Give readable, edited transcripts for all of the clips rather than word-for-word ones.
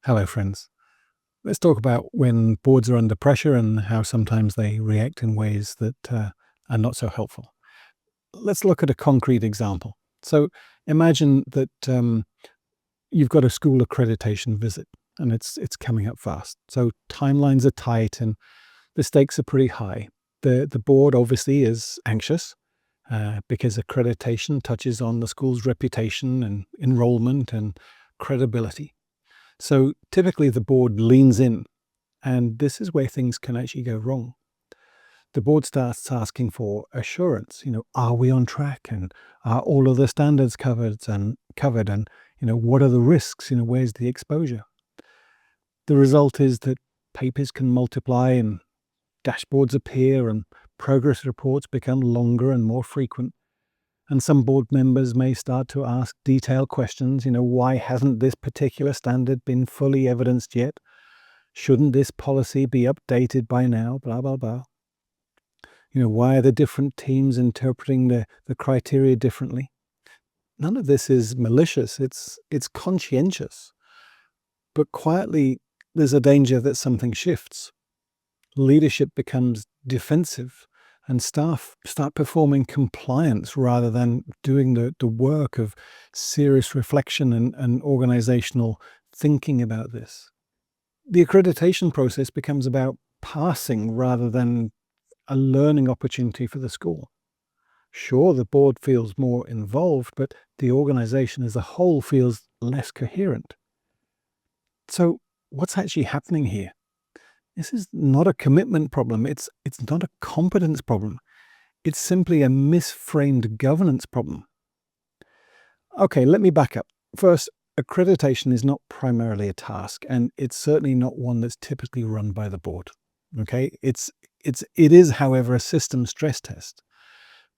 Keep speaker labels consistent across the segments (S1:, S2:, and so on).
S1: Hello, friends. Let's talk about when boards are under pressure and how sometimes they react in ways that are not so helpful. Let's look at a concrete example. So imagine that you've got a school accreditation visit and it's coming up fast. So timelines are tight and the stakes are pretty high. The board obviously is anxious because accreditation touches on the school's reputation and enrollment and credibility. So typically the board leans in, and this is where things can actually go wrong. The board starts asking for assurance. Are we on track, and are all of the standards covered, and what are the risks? Where's the exposure? The result is that papers can multiply, and dashboards appear, and progress reports become longer and more frequent. And some board members may start to ask detailed questions. Why hasn't this particular standard been fully evidenced yet? Shouldn't this policy be updated by now? Blah, blah, blah. Why are the different teams interpreting the criteria differently? None of this is malicious. It's conscientious. But quietly, there's a danger that something shifts. Leadership becomes defensive, and staff start performing compliance rather than doing the work of serious reflection and organisational thinking about this. The accreditation process becomes about passing rather than a learning opportunity for the school. Sure, the board feels more involved, but the organisation as a whole feels less coherent. So what's actually happening here? This is not a commitment problem. It's not a competence problem. It's simply a misframed governance problem. Okay, let me back up. First, accreditation is not primarily a task, and it's certainly not one that's typically run by the board. Okay, it is, however, a system stress test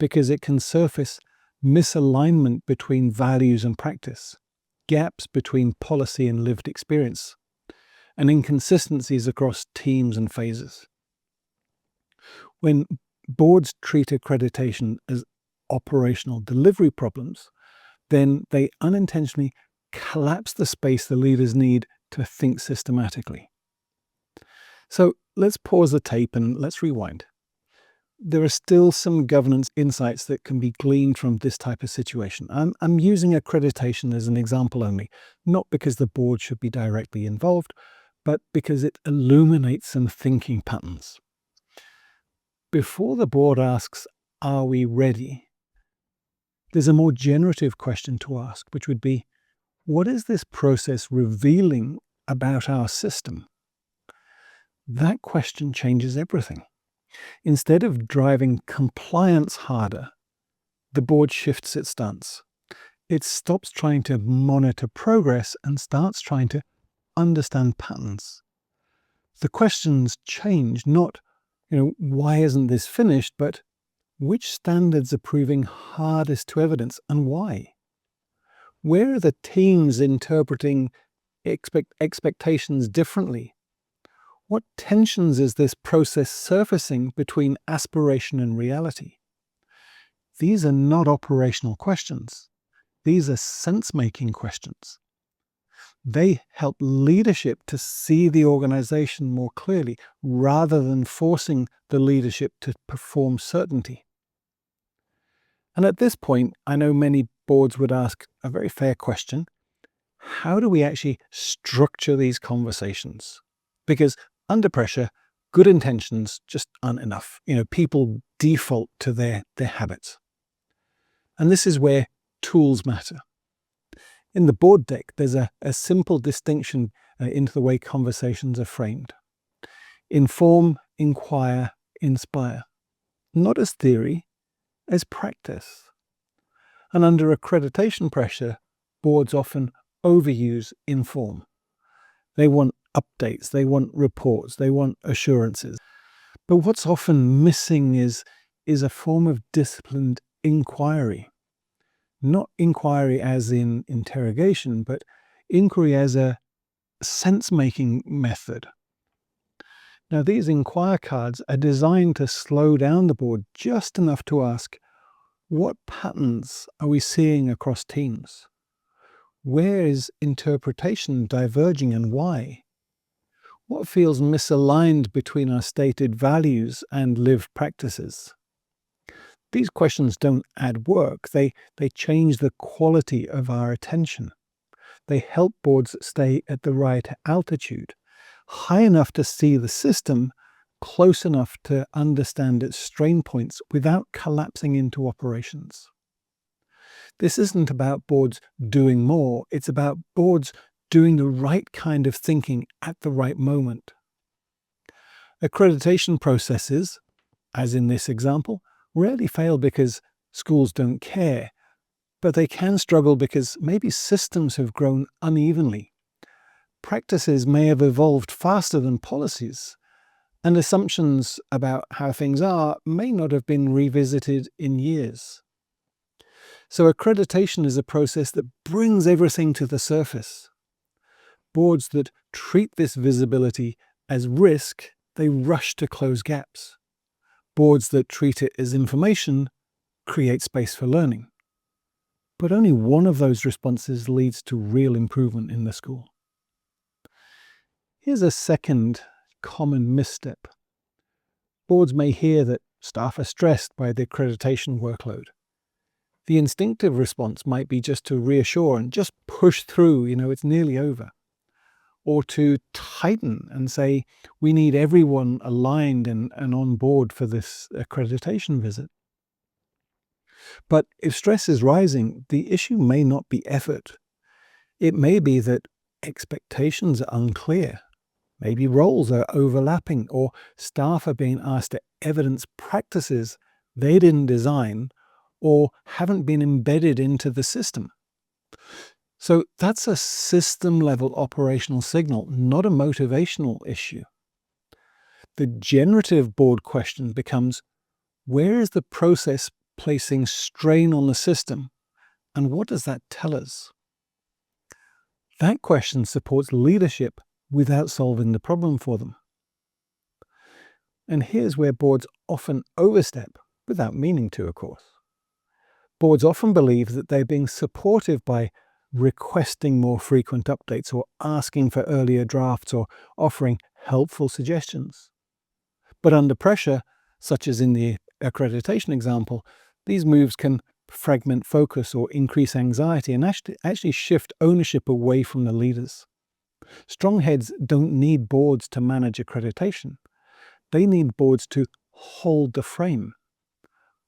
S1: because it can surface misalignment between values and practice, gaps between policy and lived experience, and inconsistencies across teams and phases. When boards treat accreditation as operational delivery problems, then they unintentionally collapse the space the leaders need to think systematically. So let's pause the tape and let's rewind. There are still some governance insights that can be gleaned from this type of situation. I'm using accreditation as an example only, not because the board should be directly involved, but because it illuminates some thinking patterns. Before the board asks, "Are we ready?" there's a more generative question to ask, which would be, what is this process revealing about our system? That question changes everything. Instead of driving compliance harder, the board shifts its stance. It stops trying to monitor progress and starts trying to understand patterns. The questions change, not, why isn't this finished, but which standards are proving hardest to evidence and why? Where are the teams interpreting expectations differently? What tensions is this process surfacing between aspiration and reality? These are not operational questions. These are sense-making questions. They help leadership to see the organization more clearly rather than forcing the leadership to perform certainty. And at this point, I know many boards would ask a very fair question. How do we actually structure these conversations? Because under pressure, good intentions just aren't enough. People default to their habits. And this is where tools matter. In the board deck, there's a simple distinction into the way conversations are framed. Inform, inquire, inspire. Not as theory, as practice. And under accreditation pressure, boards often overuse inform. They want updates, they want reports, they want assurances. But what's often missing is a form of disciplined inquiry. Not inquiry as in interrogation, but inquiry as a sense-making method. Now, these inquire cards are designed to slow down the board just enough to ask, what patterns are we seeing across teams? Where is interpretation diverging and why? What feels misaligned between our stated values and lived practices? These questions don't add work, they change the quality of our attention. They help boards stay at the right altitude, high enough to see the system, close enough to understand its strain points without collapsing into operations. This isn't about boards doing more, it's about boards doing the right kind of thinking at the right moment. Accreditation processes, as in this example, rarely fail because schools don't care, but they can struggle because maybe systems have grown unevenly. Practices may have evolved faster than policies, and assumptions about how things are may not have been revisited in years. So accreditation is a process that brings everything to the surface. Boards that treat this visibility as risk, they rush to close gaps. Boards that treat it as information create space for learning. But only one of those responses leads to real improvement in the school. Here's a second common misstep. Boards may hear that staff are stressed by the accreditation workload. The instinctive response might be just to reassure and just push through, it's nearly over. Or to tighten and say, we need everyone aligned and on board for this accreditation visit. But if stress is rising, the issue may not be effort. It may be that expectations are unclear. Maybe roles are overlapping, or staff are being asked to evidence practices they didn't design or haven't been embedded into the system. So that's a system-level operational signal, not a motivational issue. The generative board question becomes, where is the process placing strain on the system, and what does that tell us? That question supports leadership without solving the problem for them. And here's where boards often overstep, without meaning to, of course. Boards often believe that they're being supportive by requesting more frequent updates or asking for earlier drafts or offering helpful suggestions. But under pressure, such as in the accreditation example, these moves can fragment focus or increase anxiety and actually shift ownership away from the leaders. Strong heads don't need boards to manage accreditation. They need boards to hold the frame.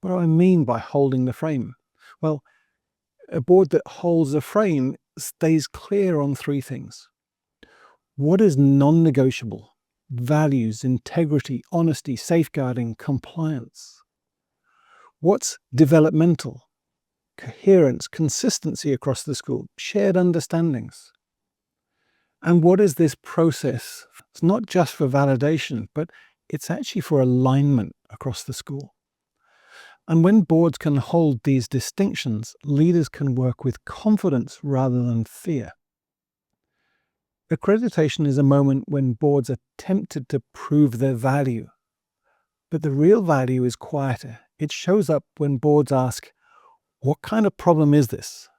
S1: What do I mean by holding the frame? Well, a board that holds the frame stays clear on three things. What is non-negotiable? Values, integrity, honesty, safeguarding, compliance. What's developmental? Coherence, consistency across the school, shared understandings. And what is this process? It's not just for validation, but it's actually for alignment across the school. And when boards can hold these distinctions, leaders can work with confidence rather than fear. Accreditation is a moment when boards are tempted to prove their value. But the real value is quieter. It shows up when boards ask, what kind of problem is this?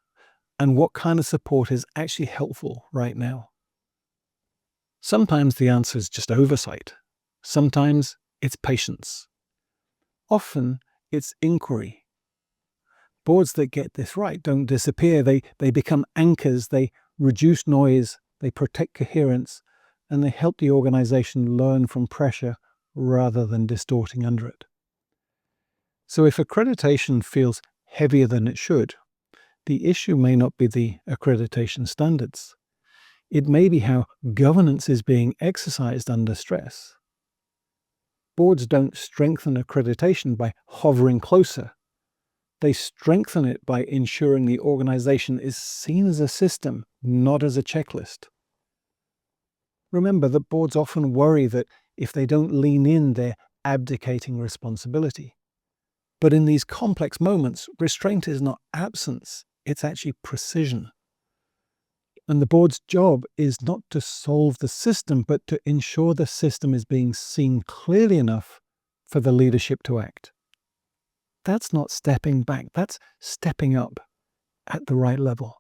S1: And what kind of support is actually helpful right now? Sometimes the answer is just oversight. Sometimes it's patience. Often it's inquiry. Boards that get this right don't disappear. They become anchors. They reduce noise. They protect coherence. And they help the organization learn from pressure rather than distorting under it. So if accreditation feels heavier than it should, the issue may not be the accreditation standards. It may be how governance is being exercised under stress. Boards don't strengthen accreditation by hovering closer. They strengthen it by ensuring the organization is seen as a system, not as a checklist. Remember that boards often worry that if they don't lean in, they're abdicating responsibility. But in these complex moments, restraint is not absence, it's actually precision. And the board's job is not to solve the system, but to ensure the system is being seen clearly enough for the leadership to act. That's not stepping back, that's stepping up at the right level.